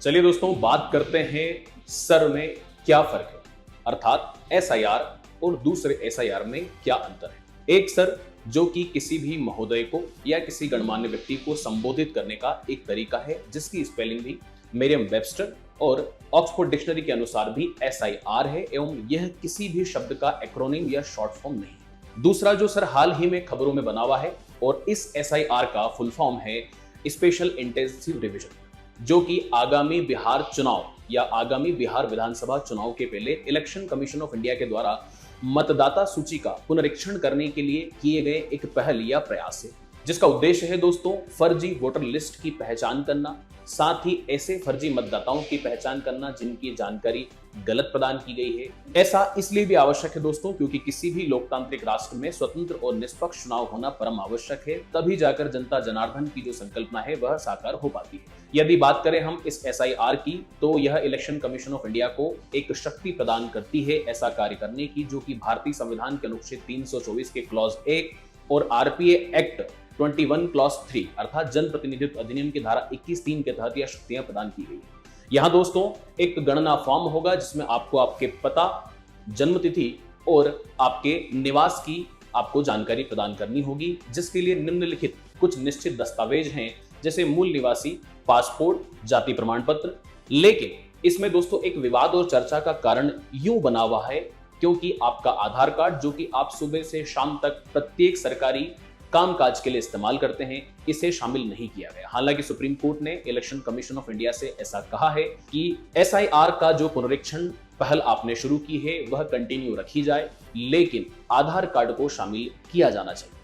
चलिए दोस्तों, बात करते हैं सर में क्या फर्क है, अर्थात एसआईआर और दूसरे एसआईआर में क्या अंतर है। एक सर जो कि किसी भी महोदय को या किसी गणमान्य व्यक्ति को संबोधित करने का एक तरीका है, जिसकी स्पेलिंग भी मेरियम वेबस्टर और ऑक्सफोर्ड डिक्शनरी के अनुसार भी एसआईआर है, एवं यह किसी भी शब्द का एक्रोनिम या शॉर्ट फॉर्म नहीं है। दूसरा जो सर हाल ही में खबरों में बना हुआ है, और इस एसआईआर का फुल फॉर्म है स्पेशल इंटेंसिव रिवीजन, जो कि आगामी बिहार चुनाव या आगामी बिहार विधानसभा चुनाव के पहले इलेक्शन कमीशन ऑफ इंडिया के द्वारा मतदाता सूची का पुनरीक्षण करने के लिए किए गए एक पहल या प्रयास है, जिसका उद्देश्य है दोस्तों फर्जी वोटर लिस्ट की पहचान करना, साथ ही ऐसे फर्जी मतदाताओं की पहचान करना जिनकी जानकारी गलत प्रदान की गई है। ऐसा इसलिए भी आवश्यक है दोस्तों क्योंकि किसी भी लोकतांत्रिक राष्ट्र में स्वतंत्र और निष्पक्ष चुनाव होना परम आवश्यक है, तभी जाकर जनता जनार्दन की जो संकल्पना है वह साकार हो पाती है। यदि बात करें हम इस एसआईआर की, तो यह इलेक्शन कमीशन ऑफ इंडिया को एक शक्ति प्रदान करती है ऐसा कार्य करने की, जो कि भारतीय संविधान के अनुच्छेद 324 के क्लॉज 1 और आरपीए एक्ट 21 क्लॉज 3 अर्थात जन प्रतिनिधित्व अधिनियम की धारा 21(3) के तहत यह शक्तियां प्रदान की गई है। यहाँ दोस्तों एक गणना फॉर्म होगा जिसमें आपको आपके पता, जन्म तिथि और आपके निवास की आपको जानकारी प्रदान करनी होगी, जिसके लिए निम्नलिखित कुछ निश्चित दस्तावेज हैं, जैसे मूल निवासी, पासपोर्ट, जाति प्रमाण पत्र। लेकिन इसमें दोस्तों एक विवाद और चर्चा का कारण यूं बना हुआ है क्योंकि आपका आधार कार्ड, जो कि आप सुबह से शाम तक प्रत्येक सरकारी कामकाज के लिए इस्तेमाल करते हैं, इसे शामिल नहीं किया गया। हालांकि सुप्रीम कोर्ट ने इलेक्शन कमीशन ऑफ इंडिया से ऐसा कहा है कि एसआईआर का जो पुनरीक्षण पहल आपने शुरू की है वह कंटिन्यू रखी जाए, लेकिन आधार कार्ड को शामिल किया जाना चाहिए।